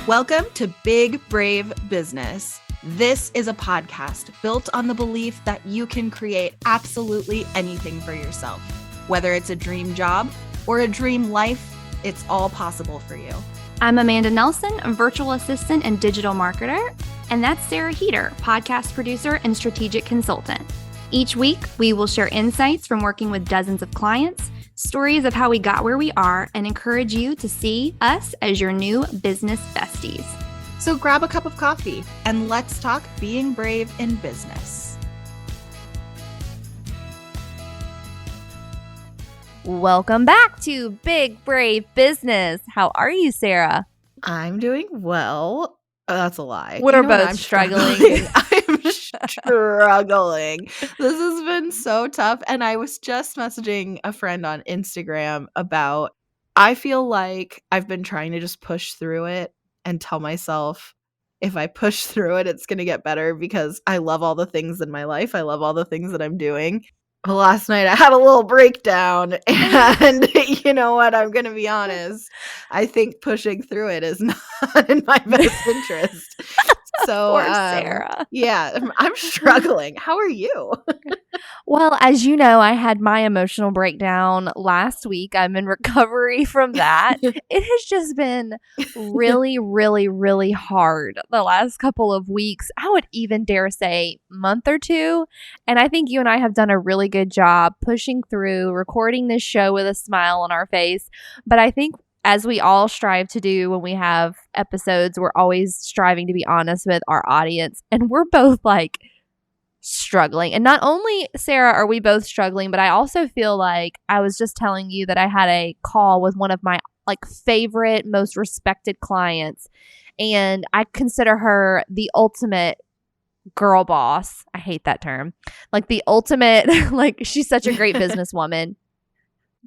Welcome to Big Brave Business. This is a podcast built on the belief that you can create absolutely anything for yourself. Whether it's a dream job or a dream life, it's all possible for you. I'm Amanda Nelson, a virtual assistant and digital marketer, and that's Sarah Heater, podcast producer and strategic consultant. Each week, we will share insights from working with dozens of clients, stories of how we got where we are, and encourage you to see us as your new business besties. So grab a cup of coffee and let's talk being brave in business. Welcome back to Big Brave Business. How are you, Sarah? I'm doing well. Oh, that's a lie. We're both struggling. I'm struggling. This has been so tough. And I was just messaging a friend on Instagram about, I feel like I've been trying to just push through it and tell myself, if I push through it, it's going to get better because I love all the things in my life. I love all the things that I'm doing. Well, last night I had a little breakdown and you know what? I'm going to be honest. I think pushing through it is not in my best interest. So, Poor Sarah. Yeah, I'm struggling. How are you? Well, as you know, I had my emotional breakdown last week. I'm in recovery from that. It has just been really, really, really hard the last couple of weeks. I would even dare say month or two. And I think you and I have done a really good job pushing through, recording this show with a smile on our face. But I think as we all strive to do when we have episodes, we're always striving to be honest with our audience. And we're both like struggling. And not only, Sarah, are we both struggling, but I also feel like I was just telling you that I had a call with one of my favorite, most respected clients. And I consider her the ultimate girl boss. I hate that term. Like the ultimate, she's such a great businesswoman.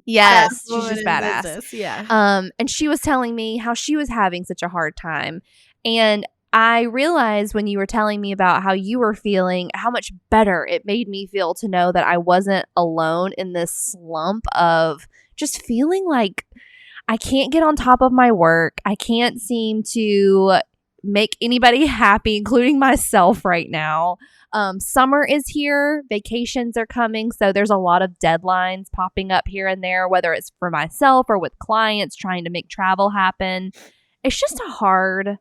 Yes, she's just badass. Business, yeah. And she was telling me how she was having such a hard time. And I realized when you were telling me about how you were feeling, how much better it made me feel to know that I wasn't alone in this slump of just feeling like I can't get on top of my work. I can't seem to make anybody happy, including myself right now. Summer is here. Vacations are coming. So there's a lot of deadlines popping up here and there, whether it's for myself or with clients trying to make travel happen. It's just a hard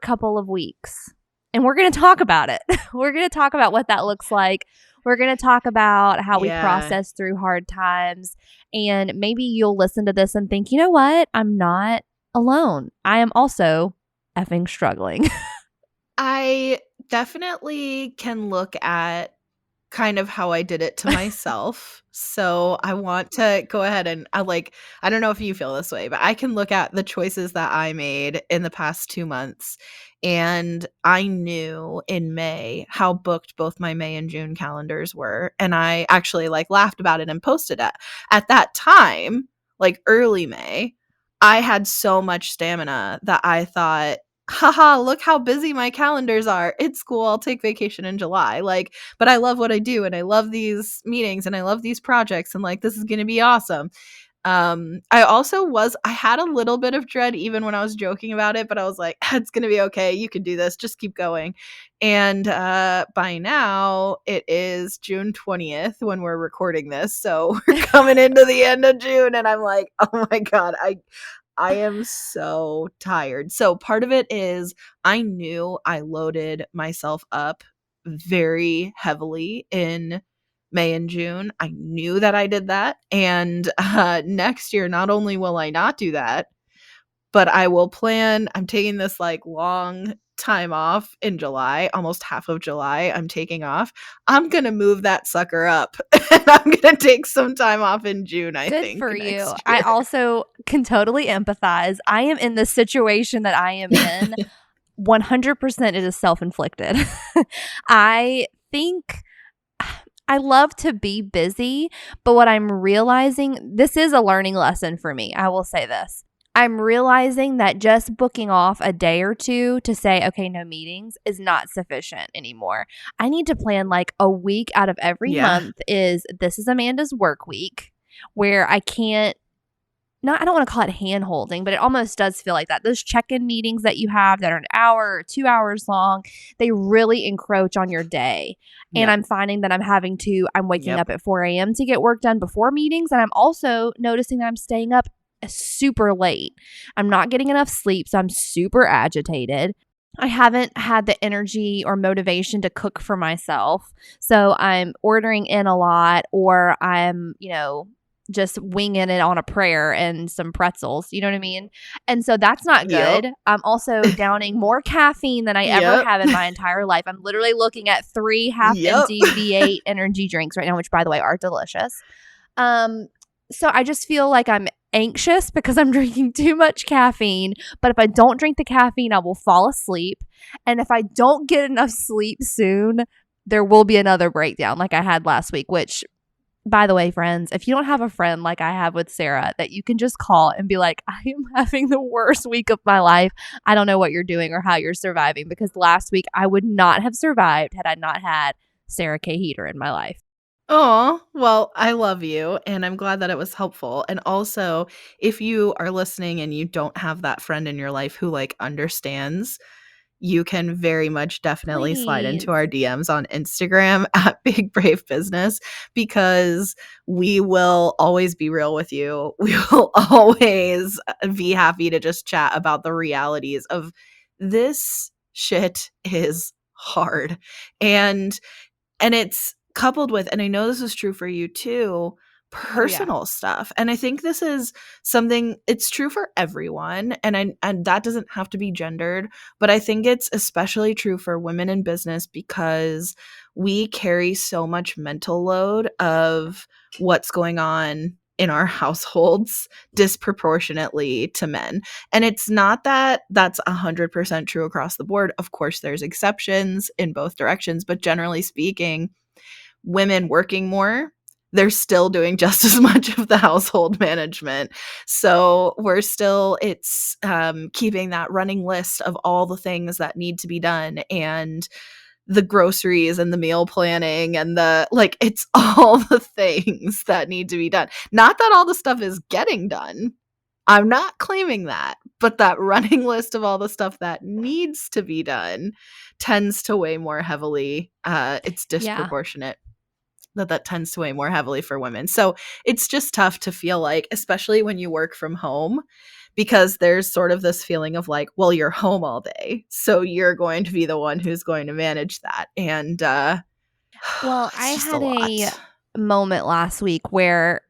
couple of weeks. And we're going to talk about it. We're going to talk about what that looks like. We're going to talk about how we process through hard times. And maybe you'll listen to this and think, you know what? I'm not alone. I am also effing struggling. I definitely can look at kind of how I did it to myself. So I want to go ahead and I don't know if you feel this way, but I can look at the choices that I made in the past 2 months. And I knew in May how booked both my May and June calendars were. And I actually laughed about it and posted it. At that time, early May, I had so much stamina that I thought, haha, look how busy my calendars are. It's cool. I'll take vacation in July. But I love what I do and I love these meetings and I love these projects and this is going to be awesome. I had a little bit of dread even when I was joking about it, but I was like, it's going to be okay. You can do this. Just keep going. And by now it is June 20th when we're recording this. So we're coming into the end of June and I'm like, oh my God, I am so tired. So part of it is I knew I loaded myself up very heavily in May and June. I knew that I did that. And next year, not only will I not do that, but I will plan, I'm taking this long time off in July, almost half of July I'm taking off. I'm going to move that sucker up and I'm going to take some time off in June, I think. Good for you. I also can totally empathize. I am in the situation that I am in. 100% it is self-inflicted. I think I love to be busy, but what I'm realizing, this is a learning lesson for me. I will say this. I'm realizing that just booking off a day or two to say, okay, no meetings is not sufficient anymore. I need to plan a week out of every month this is Amanda's work week where I can't not, I don't want to call it hand holding, but it almost does feel like that. Those check-in meetings that you have that are an hour or 2 hours long, they really encroach on your day. And Yep. I'm finding that I'm waking Yep. up at 4 a.m. to get work done before meetings. And I'm also noticing that I'm staying up super late. I'm not getting enough sleep. So I'm super agitated. I haven't had the energy or motivation to cook for myself. So I'm ordering in a lot, or I'm, just winging it on a prayer and some pretzels. You know what I mean? And so that's not Yep. good. I'm also downing more caffeine than I ever Yep. have in my entire life. I'm literally looking at 3 half Yep. empty V8 energy drinks right now, which by the way are delicious. Um, so I just feel like I'm anxious because I'm drinking too much caffeine. But if I don't drink the caffeine, I will fall asleep. And if I don't get enough sleep soon, there will be another breakdown like I had last week, which, by the way, friends, if you don't have a friend like I have with Sarah that you can just call and be like, I am having the worst week of my life. I don't know what you're doing or how you're surviving, because last week I would not have survived had I not had Sarah K. Heater in my life. Oh, well, I love you, and I'm glad that it was helpful. And also, if you are listening and you don't have that friend in your life who, like, understands, you can very much definitely slide into Please. our DMs on Instagram at Big Brave Business, because we will always be real with you. We will always be happy to just chat about the realities of this shit is hard. And it's coupled with, and I know this is true for you too, Oh, yeah. personal stuff. And I think this is something, it's true for everyone, and that doesn't have to be gendered, but I think it's especially true for women in business, because we carry so much mental load of what's going on in our households disproportionately to men. And it's not that that's 100% true across the board. Of course, there's exceptions in both directions, but generally speaking, women working more, they're still doing just as much of the household management. So we're still, it's keeping that running list of all the things that need to be done, and the groceries and the meal planning and the, like, it's all the things that need to be done. Not that all the stuff is getting done. I'm not claiming that, but that running list of all the stuff that needs to be done tends to weigh more heavily. It's Yeah. disproportionate that tends to weigh more heavily for women. So it's just tough to feel like, especially when you work from home, because there's sort of this feeling of like, well, you're home all day, so you're going to be the one who's going to manage that. And Well, I it's just a had a lot. moment last week where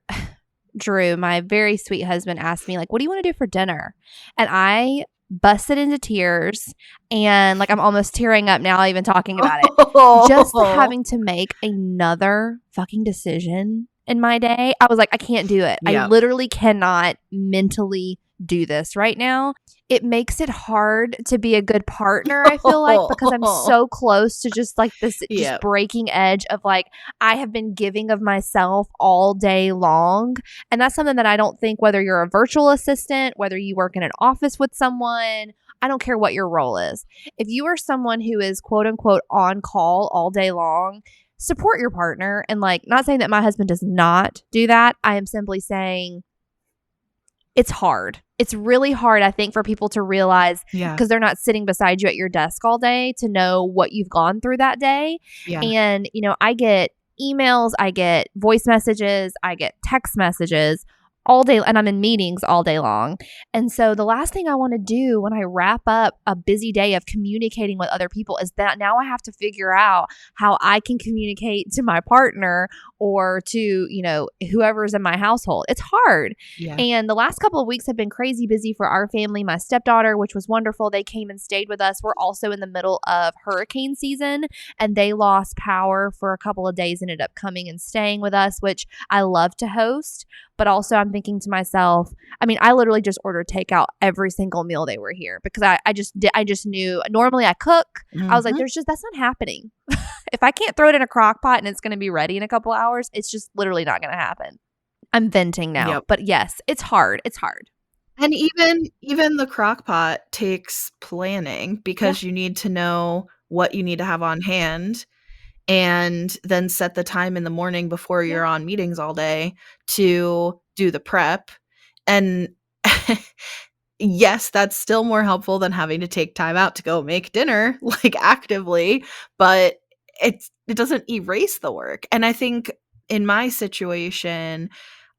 Drew, my very sweet husband, asked me, like, what do you want to do for dinner? And I busted into tears, and like I'm almost tearing up now, even talking about it. Just Oh, having to make another fucking decision in my day, I was like, I can't do it. I yep. literally cannot mentally do this right now. It makes it hard to be a good partner, I feel like, because I'm so close to just like this just Yep. breaking edge of like, I have been giving of myself all day long. And that's something that I don't think, whether you're a virtual assistant, whether you work in an office with someone, I don't care what your role is. If you are someone who is quote unquote on call all day long, support your partner. And like, not saying that my husband does not do that. I am simply saying it's hard. It's really hard, I think, for people to realize, Yeah. because they're not sitting beside you at your desk all day, to know what you've gone through that day. Yeah. And, I get emails, I get voice messages, I get text messages all day, and I'm in meetings all day long. And so the last thing I want to do when I wrap up a busy day of communicating with other people is that now I have to figure out how I can communicate to my partner or to, whoever's in my household. It's hard. Yeah. And the last couple of weeks have been crazy busy for our family. My stepdaughter, which was wonderful, they came and stayed with us. We're also in the middle of hurricane season, and they lost power for a couple of days, ended up coming and staying with us, which I love to host. But also I'm thinking to myself, I mean, I literally just ordered takeout every single meal they were here, because I just knew normally I cook. I was like, Mhm. that's not happening. If I can't throw it in a crock pot and it's going to be ready in a couple hours, it's just literally not going to happen. I'm venting now, Yep. but yes, it's hard. It's hard. And even the crock pot takes planning, Yeah. because you need to know what you need to have on hand, and then set the time in the morning before Yeah. you're on meetings all day to do the prep. And yes, that's still more helpful than having to take time out to go make dinner, like, actively, but it doesn't erase the work. And I think in my situation,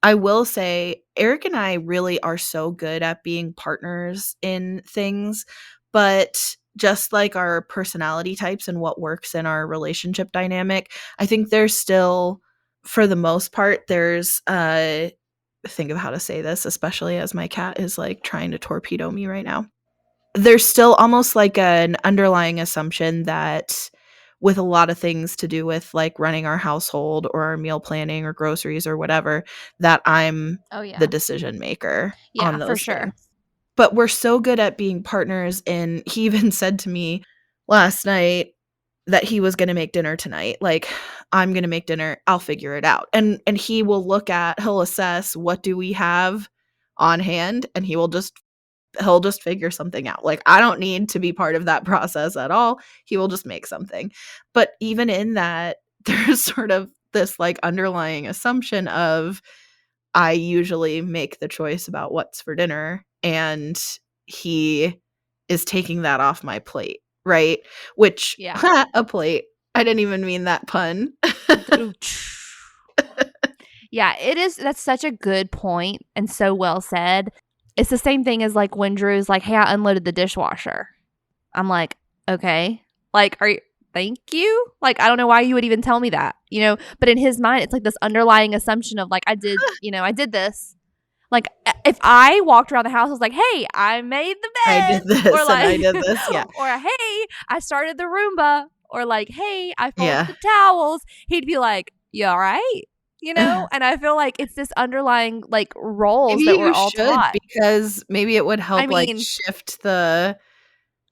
I will say Eric and I really are so good at being partners in things, but just like our personality types and what works in our relationship dynamic, I think there's still, for the most part, there's think of how to say this, especially as my cat is like trying to torpedo me right now. There's still almost like an underlying assumption that with a lot of things to do with like running our household or our meal planning or groceries or whatever, that I'm Oh, the yeah. decision maker Yeah, on for those things. sure. But we're so good at being partners, and he even said to me last night that he was gonna make dinner tonight, like, "I'm gonna make dinner, I'll figure it out." And he'll assess what do we have on hand, and he'll just figure something out. Like, I don't need to be part of that process at all. He will just make something. But even in that, there's sort of this, like, underlying assumption of I usually make the choice about what's for dinner, and he is taking that off my plate, right? Which Yeah. a plate. I didn't even mean that pun. Ooh, yeah, it is. That's such a good point and so well said. It's the same thing as like when Drew's like, "Hey, I unloaded the dishwasher." I'm like, "Okay." Like, are you thank you? Like, I don't know why you would even tell me that, you know? But in his mind, it's like this underlying assumption of like, I did this. Like, if I walked around the house, I was like, "Hey, I made the I bed," did or this and I like, did this, yeah. or "Hey, I started the Roomba," or like, "Hey, I folded Yeah. the towels." He'd be like, "You all right?" You know? And I feel like it's this underlying like Maybe roles that we're you all should, taught. because maybe it would I help, like, mean, shift the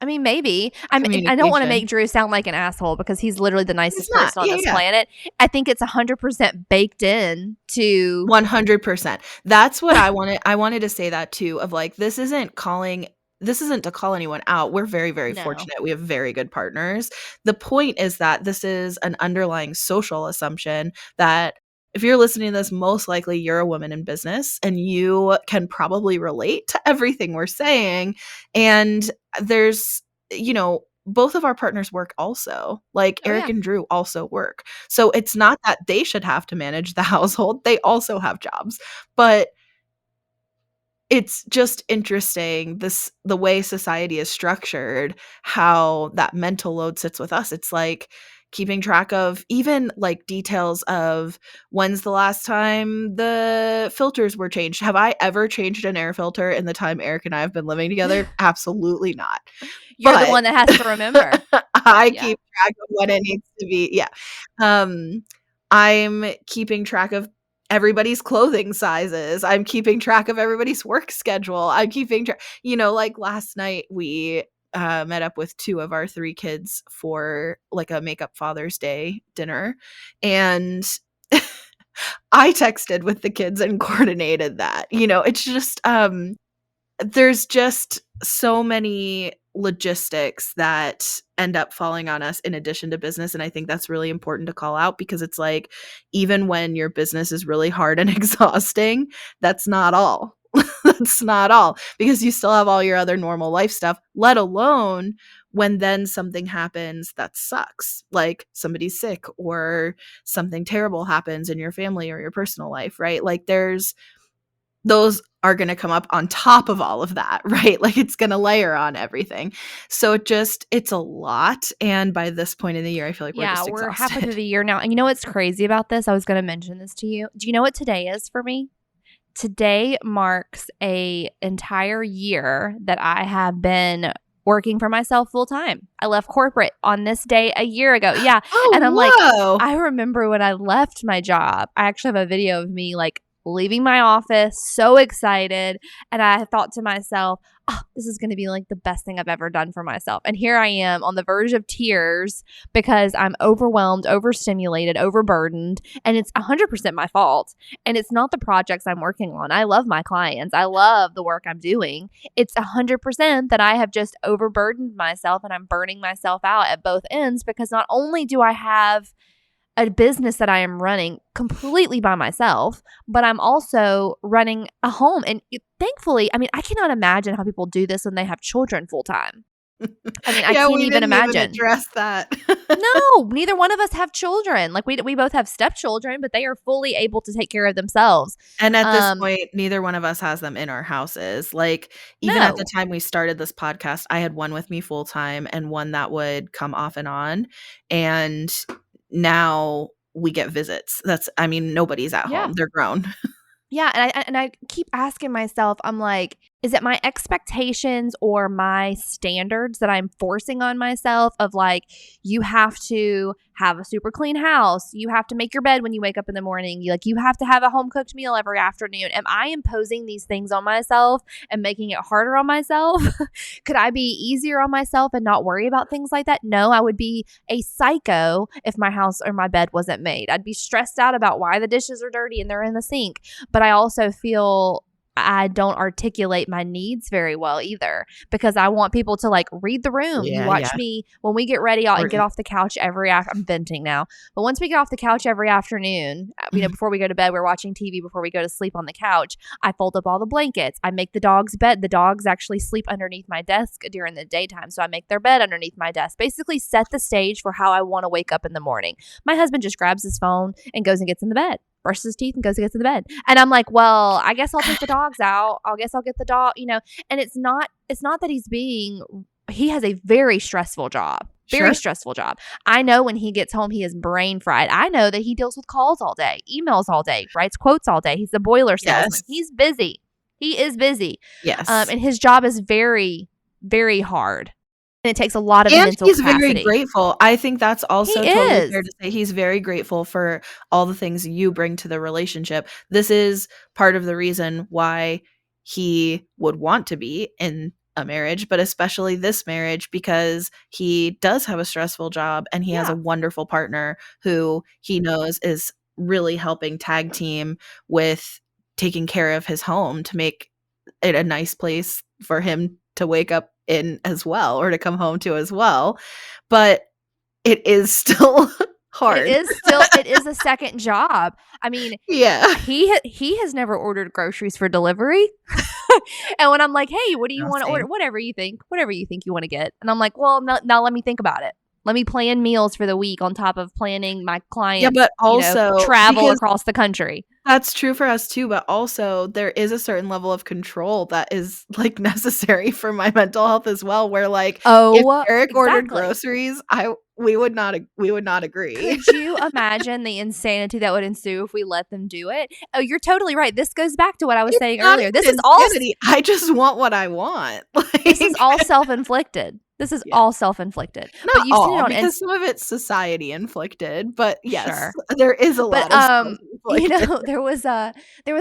maybe. I don't want to communication. make Drew sound like an asshole because he's literally the It's nicest not. person on Yeah, this yeah. planet. I think it's 100% baked in to 100%. That's what I wanted to say that too, of like, this isn't to call anyone out. We're very, very no. fortunate. We have very good partners. The point is that this is an underlying social assumption that if you're listening to this, most likely you're a woman in business and you can probably relate to everything we're saying. And there's, both of our partners work also. Like Oh Eric yeah. and Drew also work. So it's not that they should have to manage the household, they also have jobs. But it's just interesting the way society is structured, how that mental load sits with us. It's like keeping track of even like details of when's the last time the filters were changed. Have I ever changed an air filter in the time Eric and I have been living together? Absolutely not. You're the But one that has to remember. I Yeah. keep track of when it needs to be, yeah. Um, I'm keeping track of everybody's clothing sizes. I'm keeping track of everybody's work schedule. I'm keeping track, like last night we met up with 2 of our 3 kids for like a makeup Father's Day dinner. And I texted with the kids and coordinated that. It's just there's just so many logistics that end up falling on us in addition to business, and I think that's really important to call out because it's like, even when your business is really hard and exhausting, that's not all. That's not all, because you still have all your other normal life stuff, let alone when then something happens that sucks, like somebody's sick or something terrible happens in your family or your personal life, right? Like those are going to come up on top of all of that, right? Like it's going to layer on everything. So it's a lot. And by this point in the year, I feel like we're Yeah, just we're halfway through exhausted. the year now. And you know what's crazy about this? I was going to mention this to you. Do you know what today is for me? Today marks a entire year that I have been working for myself full time. I left corporate on this day a year ago. Yeah. And I'm like, Oh, whoa. I remember when I left my job, I actually have a video of me like leaving my office, so excited. And I thought to myself, oh, this is going to be like the best thing I've ever done for myself. And here I am on the verge of tears because I'm overwhelmed, overstimulated, overburdened. And it's 100% my fault. And it's not the projects I'm working on. I love my clients. I love the work I'm doing. It's 100% that I have just overburdened myself and I'm burning myself out at both ends because not only do I have a business that I am running completely by myself, but I'm also running a home. And thankfully, I mean, I cannot imagine how people do this when they have children full time. I mean, I Yeah, can't we even didn't even imagine. address that. No, neither one of us have children. Like we both have stepchildren, but they are fully able to take care of themselves. And at this Um, point, neither one of us has them in our houses. Like, even at the no. time we started this podcast, I had one with me full time and one that would come off and on. And now we get visits. I mean, nobody's at Yeah. home. They're grown. Yeah, and I keep asking myself, I'm like, is it my expectations or my standards that I'm forcing on myself of like, you have to have a super clean house, you have to make your bed when you wake up in the morning, you have to have a home cooked meal every afternoon. Am I imposing these things on myself and making it harder on myself? Could I be easier on myself and not worry about things like that? No, I would be a psycho if my house or my bed wasn't made. I'd be stressed out about why the dishes are dirty and they're in the sink. But I also feel I don't articulate my needs very well either, because I want people to like read the room. You Yeah, watch yeah. me when we get ready, I'll get Important. off the couch I'm venting now. But once we get off the couch every afternoon, before we go to bed, we're watching TV before we go to sleep on the couch. I fold up all the blankets. I make the dog's bed. The dogs actually sleep underneath my desk during the daytime. So I make their bed underneath my desk. Basically set the stage for how I want to wake up in the morning. My husband just grabs his phone and goes and gets in the bed, brushes his teeth and goes and gets in the bed. And I'm like, well, I guess I'll take the dogs out. I guess I'll get the dog, and it's not that he has a very stressful job. Very Sure. stressful job. I know when he gets home, he is brain fried. I know that he deals with calls all day, emails all day, writes quotes all day. He's the boiler salesman. Yes. He's busy. He is busy. Yes. And his job is very, very hard. And it takes a lot of And mental he's very capacity. grateful. I think that's He also totally is. fair to say. He's very grateful for all the things you bring to the relationship. This is part of the reason why he would want to be in a marriage, but especially this marriage, because he does have a stressful job and he has a Yeah. wonderful partner who he knows is really helping tag team with taking care of his home to make it a nice place for him to wake up in as well, or to come home to as well. But it is still hard. It is a second job. I mean, Yeah. he has never ordered groceries for delivery. And when I'm like, hey, what do you No, want to order? same. Whatever you think you want to get. And I'm like, well, no, now let me think about it. Let me plan meals for the week on top of planning my Yeah, clients, but also travel because across the country. that's true for us too, but also there is a certain level of control that is, like, necessary for my mental health as well, where, like, if Oh, Eric ordered exactly. groceries, we would not agree. Could you imagine the insanity that would ensue if we let them do it? Oh, you're totally right. This goes back to what I was It's saying not earlier. even insanity. I just want what I want. This is Like, all self-inflicted. This is yeah. all self-inflicted. But Not you've seen it all, on because some of it's society inflicted, but yes, Sure. there is a But lot of self-inflicted. there was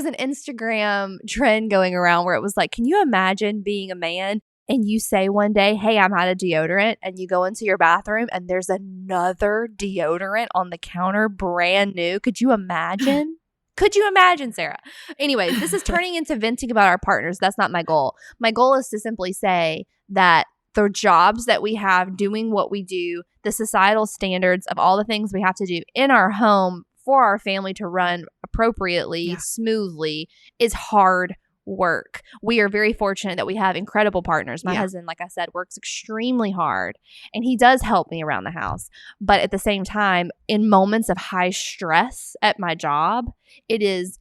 an Instagram trend going around where it was like, can you imagine being a man and you say one day, "Hey, I'm out of deodorant," and you go into your bathroom and there's another deodorant on the counter, brand new. Could you imagine? Could you imagine, Sarah? Anyways, this is turning into venting about our partners. That's not my goal. My goal is to simply say that the jobs that we have, doing what we do, the societal standards of all the things we have to do in our home for our family to run appropriately, Yeah. smoothly, is hard work. We are very fortunate that we have incredible partners. My Yeah. husband, like I said, works extremely hard and he does help me around the house. But at the same time, in moments of high stress at my job, it is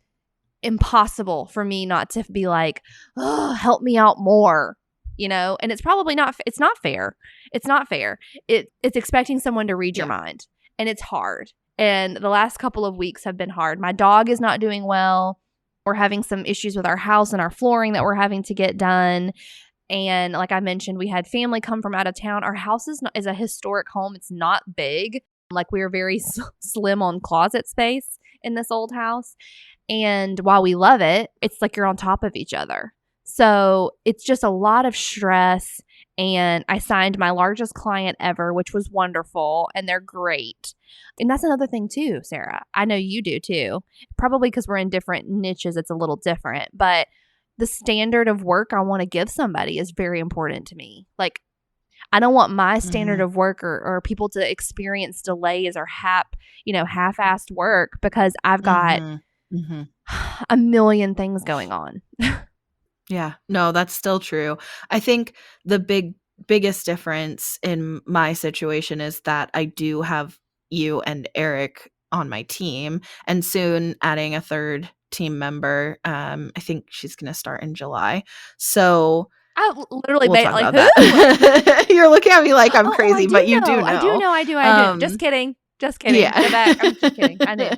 impossible for me not to be like, oh, help me out more. And it's probably not, it's not fair. It's not fair. It's expecting someone to read your mind, and it's hard. And the last couple of weeks have been hard. My dog is not doing well. We're having some issues with our house and our flooring that we're having to get done. And like I mentioned, we had family come from out of town. Our house is a historic home. It's not big. Like, we are very slim on closet space in this old house. And while we love it, it's like you're on top of each other. So it's just a lot of stress. And I signed my largest client ever, which was wonderful. And they're great. And that's another thing too, Sarah. I know you do too. Probably because we're in different niches, it's a little different. But the standard of work I want to give somebody is very important to me. Like, I don't want my standard Mhm. of work or people to experience delays or half-assed work because I've got Mhm. Mhm. a million things going on. Yeah. No, that's still true. I think the biggest difference in my situation is that I do have you and Eric on my team, and soon adding a 3rd team member. I think she's gonna start in July. So, I literally we'll made talk like, about "Who?" that. You're looking at me like I'm I crazy, do but you do know. I do know. know. I do. Just Um, kidding. Just kidding. Go back. I'm just kidding. I knew. yeah.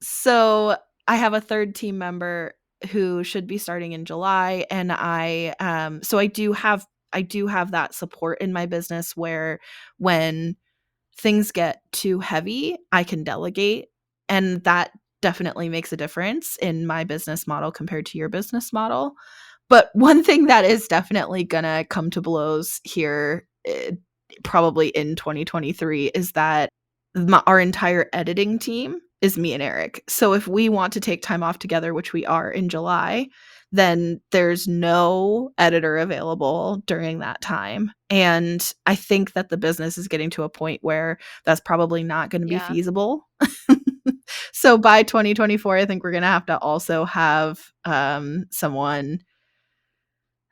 So, I have a 3rd team member who should be starting in July, and so I do have that support in my business where when things get too heavy, I can delegate, and that definitely makes a difference in my business model compared to your business model. But one thing that is definitely gonna come to blows here, probably in 2023, is that our entire editing team is me and Eric. So if we want to take time off together, which we are in July, then there's no editor available during that time. And I think that the business is getting to a point where that's probably not going to be Yeah. feasible. So by 2024, I think we're going to have to also have someone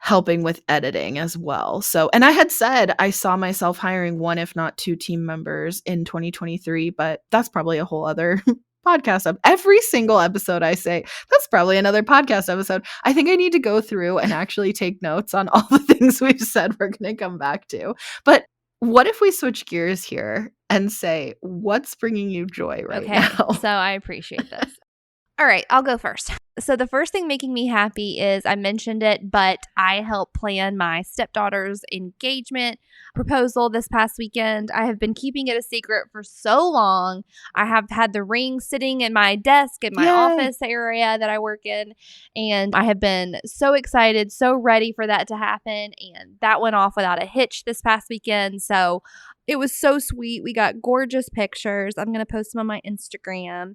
helping with editing as well. So, and I had said I saw myself hiring 1 if not 2 team members in 2023, but that's probably a whole other podcast every single episode I say, that's probably another podcast episode. I think I need to go through and actually take notes on all the things we've said we're going to come back to. But what if we switch gears here and say, what's bringing you joy right Okay. now? So I appreciate this. All right, I'll go first. So the first thing making me happy is I mentioned it, but I helped plan my stepdaughter's engagement proposal this past weekend. I have been keeping it a secret for so long. I have had the ring sitting in my desk in my Yay. office area that I work in, and I have been so excited, so ready for that to happen, and that went off without a hitch this past weekend. So it was so sweet. We got gorgeous pictures. I'm going to post them on my Instagram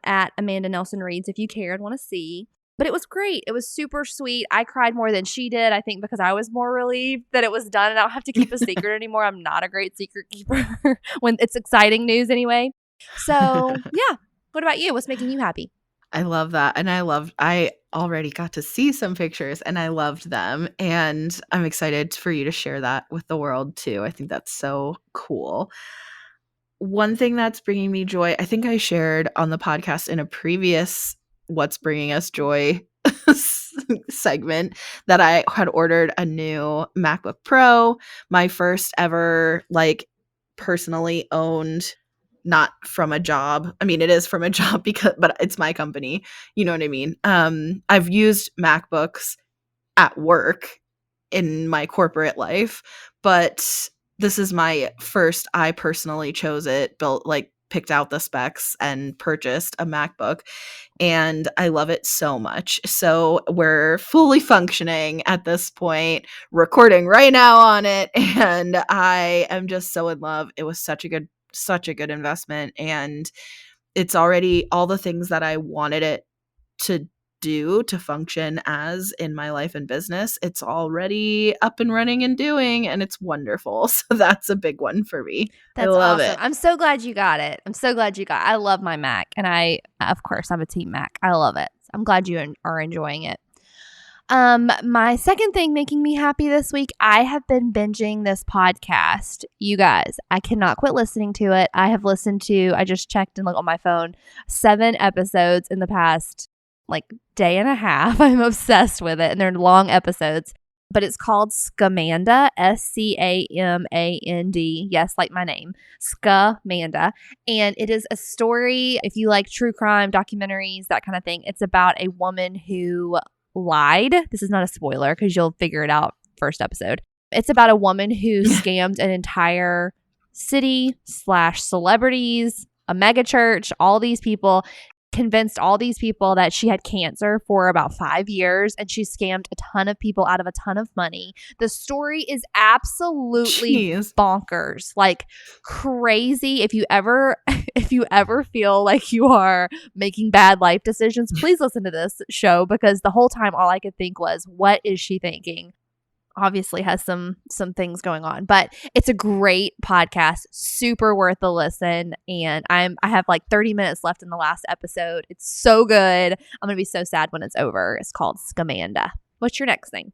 at Amanda Nelson Reads if you care and want to see. But it was great. It was super sweet. I cried more than she did, I think, because I was more relieved that it was done and I don't have to keep a secret anymore. I'm not a great secret keeper when it's exciting news anyway. So, yeah. What about you? What's making you happy? I love that, and I already got to see some pictures, and I loved them, and I'm excited for you to share that with the world too. I think that's so cool. One thing that's bringing me joy, I think I shared on the podcast in a previous What's Bringing Us Joy segment, that I had ordered a new MacBook Pro, my first ever, like, personally owned, not from a job. I mean, it is from a job but it's my company. You know what I mean? I've used MacBooks at work in my corporate life, but this is my first. I personally chose it, picked out the specs and purchased a MacBook, and I love it so much. So we're fully functioning at this point, recording right now on it, and I am just so in love. It was such a good investment, and it's already all the things that I wanted it to do to function as in my life and business. It's already up and running and doing, and it's wonderful. So that's a big one for me. I That's love awesome. it. I'm so glad you got it. I love my Mac, and of course, I'm a team Mac. I love it. I'm glad you are enjoying it. My second thing making me happy this week, I have been binging this podcast. You guys, I cannot quit listening to it. I just checked and looked on my phone, 7 episodes in the past day and a half. I'm obsessed with it, and they're long episodes. But it's called Scamanda, Scamand. Yes, like my name, Scamanda. And it is a story, if you like true crime, documentaries, that kind of thing. It's about a woman who lied. This is not a spoiler because you'll figure it out first episode. It's about a woman who scammed an entire city / celebrities, a mega church, all these people, convinced all these people that she had cancer for about 5 years, and she scammed a ton of people out of a ton of money. The story is absolutely Jeez. bonkers, like crazy. If you ever feel like you are making bad life decisions, please listen to this show, because the whole time all I could think was, what is she thinking? obviously has some things going on, but it's a great podcast, super worth a listen. And I have like 30 minutes left in the last episode. It's so good. I'm gonna be so sad when it's over. It's called Scamanda. What's your next thing?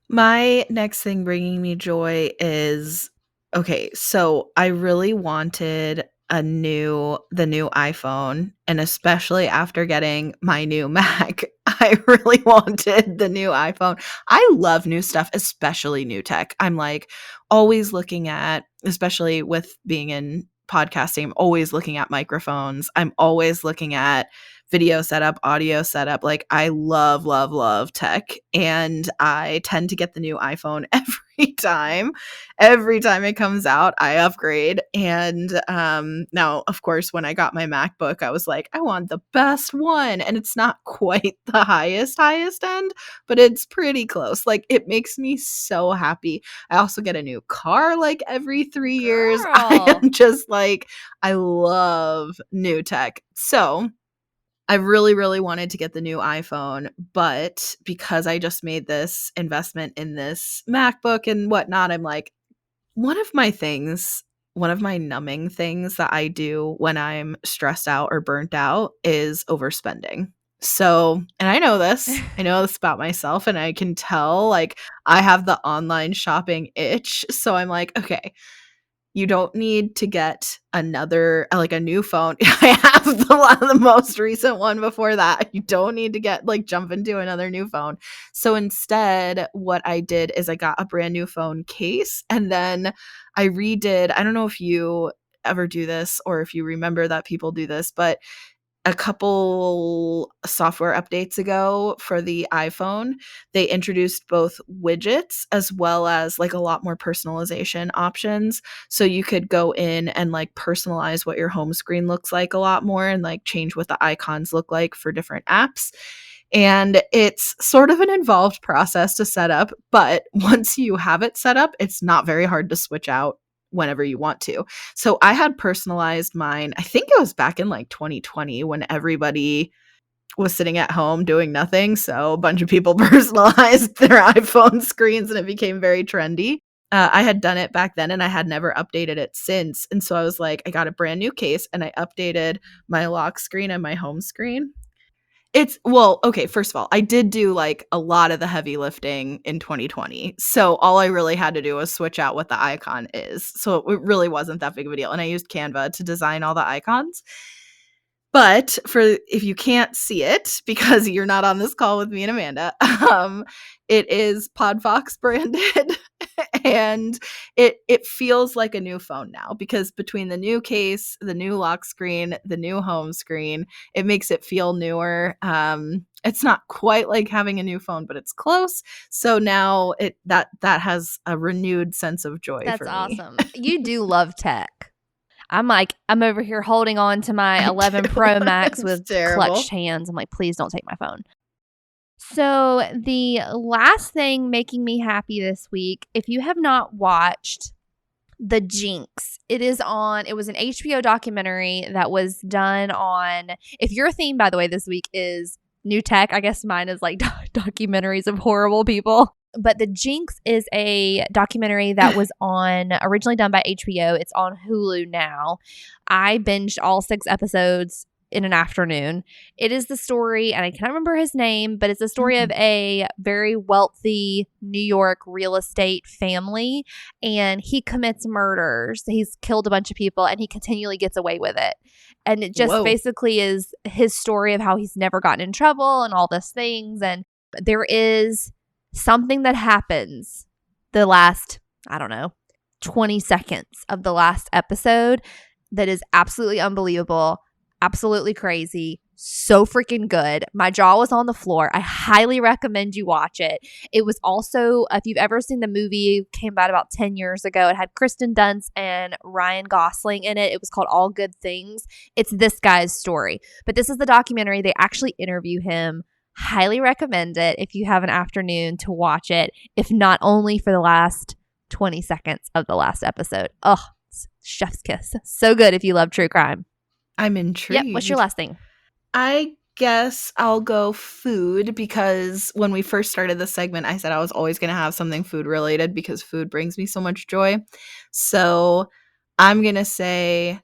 My next thing bringing me joy is, okay, so I really wanted the new iPhone, and especially after getting my new Mac, I really wanted the new iPhone. I love new stuff, especially new tech. I'm like always looking at, especially with being in podcasting, I'm always looking at microphones. I'm always looking at video setup, audio setup. Like I love, love, love tech. And I tend to get the new iPhone every time. Every time it comes out, I upgrade. And now, of course, when I got my MacBook, I was like, I want the best one. And it's not quite the highest end, but it's pretty close. Like it makes me so happy. I also get a new car like every 3 years. I Girl. am just like, I love new tech. So I really, really wanted to get the new iPhone, but because I just made this investment in this MacBook and whatnot, I'm like, one of my numbing things that I do when I'm stressed out or burnt out is overspending. So, and I know this about myself, and I can tell like I have the online shopping itch. So I'm like, okay, you don't need to get another like a new phone. I have the most recent one before that. You don't need to get like jump into another new phone. So instead, what I did is I got a brand new phone case, and then I redid. I don't know if you ever do this or if you remember that people do this, but a couple software updates ago for the iPhone, they introduced both widgets as well as like a lot more personalization options. So you could go in and like personalize what your home screen looks like a lot more and like change what the icons look like for different apps. And it's sort of an involved process to set up, but once you have it set up, it's not very hard to switch out whenever you want to. So I had personalized mine. I think it was back in like 2020 when everybody was sitting at home doing nothing. So a bunch of people personalized their iPhone screens and it became very trendy. I had done it back then and I had never updated it since. And so I was like, I got a brand new case and I updated my lock screen and my home screen. It's well, okay, first of all, I did do, like, a lot of the heavy lifting in 2020, so all I really had to do was switch out what the icon is, so it really wasn't that big of a deal, and I used Canva to design all the icons. But for if you can't see it because you're not on this call with me and Amanda, it is Podfox branded, and it feels like a new phone now because between the new case, the new lock screen, the new home screen, it makes it feel newer. It's not quite like having a new phone, but it's close. So now that has a renewed sense of joy That's for me. awesome. You do love tech. I'm over here holding on to my I 11 do. Pro Max It's with clutched terrible. hands. I'm like, please don't take my phone. So, the last thing making me happy this week, if you have not watched The Jinx, it was an HBO documentary that was done on, if your theme, by the way, this week is new tech, I guess mine is like documentaries of horrible people. But The Jinx is a documentary that was originally done by HBO. It's on Hulu now. I binged all 6 episodes in an afternoon. It is the story, and I cannot remember his name, but it's the story of a very wealthy New York real estate family, and he commits murders. He's killed a bunch of people, and he continually gets away with it. And it just Whoa. basically is his story of how he's never gotten in trouble and all these things. And there is something that happens the last, I don't know, 20 seconds of the last episode that is absolutely unbelievable, absolutely crazy, so freaking good. My jaw was on the floor. I highly recommend you watch it. It was also, if you've ever seen the movie, came out about 10 years ago. It had Kristen Dunst and Ryan Gosling in it. It was called All Good Things. It's this guy's story. But this is the documentary. They actually interview him. Highly recommend it if you have an afternoon to watch it, if not only for the last 20 seconds of the last episode. Oh, chef's kiss. So good if you love true crime. I'm Yep. What's your intrigued. last thing? I guess I'll go food because when we first started this segment, I said I was always going to have something food related because food brings me so much joy. So I'm going to say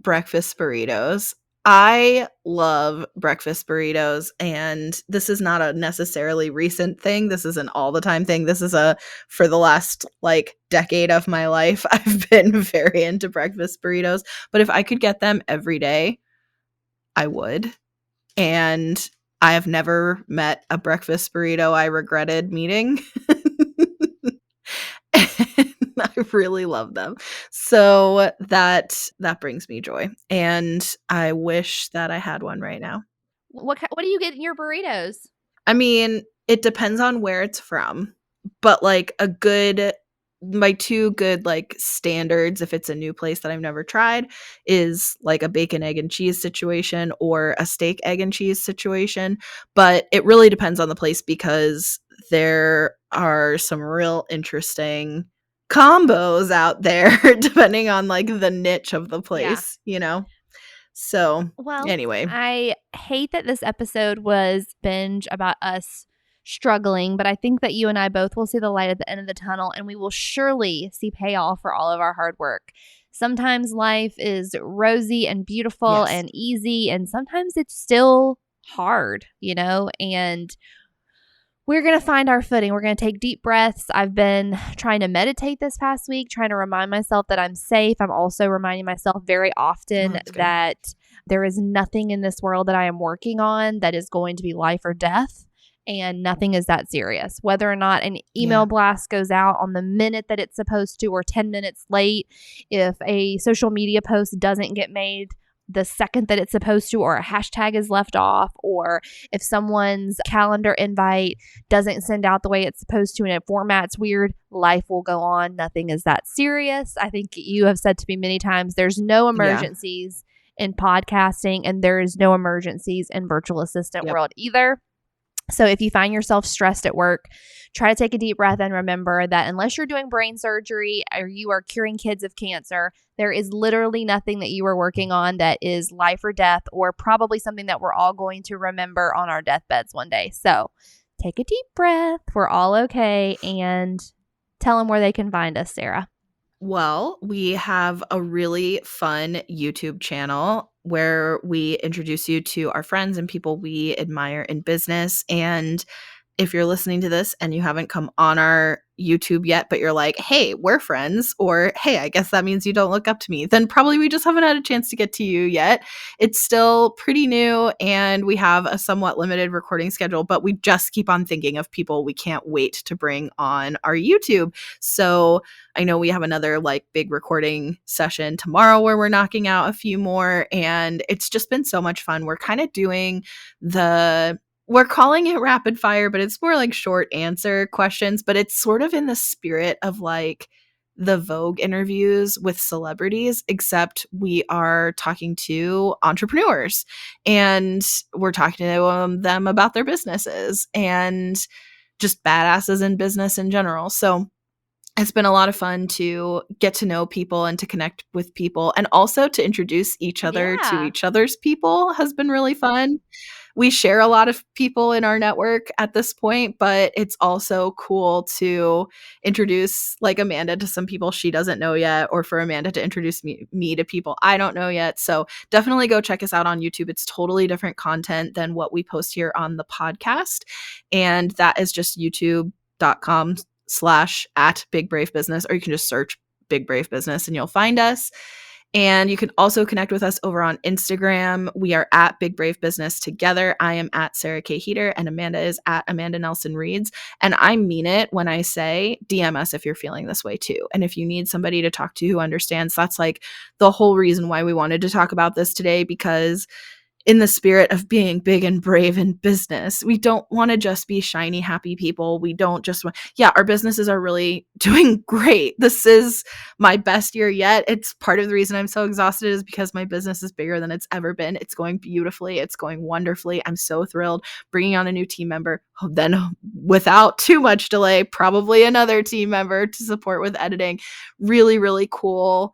breakfast burritos. I love breakfast burritos, and this is not a necessarily recent thing. This is an all the time thing. This is a for the last like decade of my life. I've been very into breakfast burritos, but if I could get them every day, I would. And I have never met a breakfast burrito I regretted meeting. And I really love them. So that brings me joy, and I wish that I had one right now. What do you get in your burritos? I mean, it depends on where it's from, but like a good my two good like standards if it's a new place that I've never tried is like a bacon egg and cheese situation or a steak egg and cheese situation, but it really depends on the place because there are some real interesting combos out there depending on like the niche of the Yeah. place, you know? So, Well, anyway, I hate that this episode was binge about us struggling, but I think that you and I both will see the light at the end of the tunnel and we will surely see payoff for all of our hard work. Sometimes life is rosy and beautiful yes. and easy, and sometimes it's still hard, you know? And we're going to find our footing. We're going to take deep breaths. I've been trying to meditate this past week, trying to remind myself that I'm safe. I'm also reminding myself very Oh, often that's good. that there is nothing in this world that I am working on that is going to be life or death. And nothing is that serious. Whether or not an email Yeah. blast goes out on the minute that it's supposed to or 10 minutes late, if a social media post doesn't get made the second that it's supposed to, or a hashtag is left off, or if someone's calendar invite doesn't send out the way it's supposed to and it formats weird, life will go on. Nothing is that serious. I think you have said to me many times, there's no Yeah. emergencies in podcasting and there is no emergencies in virtual assistant Yep. world either. So if you find yourself stressed at work, try to take a deep breath and remember that unless you're doing brain surgery or you are curing kids of cancer, there is literally nothing that you are working on that is life or death, or probably something that we're all going to remember on our deathbeds one day. So take a deep breath. We're all okay. And tell them where they can find us, Sarah. Well, we have a really fun YouTube channel where we introduce you to our friends and people we admire in business. And if you're listening to this and you haven't come on our YouTube yet, but you're like, hey, we're friends, or hey, I guess that means you don't look up to me, then probably we just haven't had a chance to get to you yet. It's still pretty new and we have a somewhat limited recording schedule, but we just keep on thinking of people we can't wait to bring on our YouTube. So I know we have another like big recording session tomorrow where we're knocking out a few more, and it's just been so much fun. We're kind of doing we're calling it rapid fire, but it's more like short answer questions, but it's sort of in the spirit of like the Vogue interviews with celebrities, except we are talking to entrepreneurs and we're talking to them about their businesses and just badasses in business in general. So it's been a lot of fun to get to know people and to connect with people, and also to introduce each other to Yeah. each other's people has been really fun. We share a lot of people in our network at this point, but it's also cool to introduce like Amanda to some people she doesn't know yet, or for Amanda to introduce me to people I don't know yet. So definitely go check us out on YouTube. It's totally different content than what we post here on the podcast. And that is just youtube.com/at Big Brave Business, or you can just search Big Brave Business and you'll find us. And you can also connect with us over on Instagram. We are at Big Brave Business together. I am at Sarah K. Heater and Amanda is at Amanda Nelson Reads. And I mean it when I say DM us if you're feeling this way too. And if you need somebody to talk to who understands, that's like the whole reason why we wanted to talk about this today, because in the spirit of being big and brave in business, we don't want to just be shiny, happy people. We don't just want, yeah, our businesses are really doing great. This is my best year yet. It's part of the reason I'm so exhausted is because my business is bigger than it's ever been. It's going beautifully. It's going wonderfully. I'm so thrilled bringing on a new team member. Then without too much delay, probably another team member to support with editing. Really, really cool.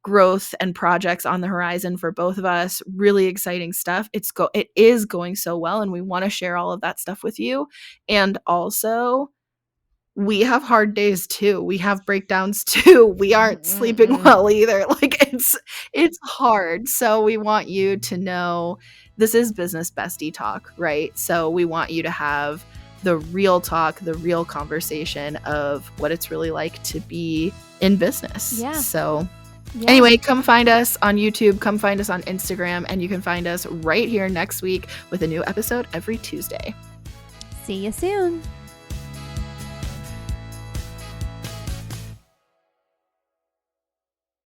growth and projects on the horizon for both of us. Really exciting stuff. It is going so well, and we want to share all of that stuff with you. And also, we have hard days too. We have breakdowns too. We aren't sleeping well either. Like it's hard. So we want you to know this is business bestie talk, right? So we want you to have the real talk, the real conversation of what it's really like to be in business. Yeah. So anyway, come find us on YouTube, come find us on Instagram, and you can find us right here next week with a new episode every Tuesday. See you soon.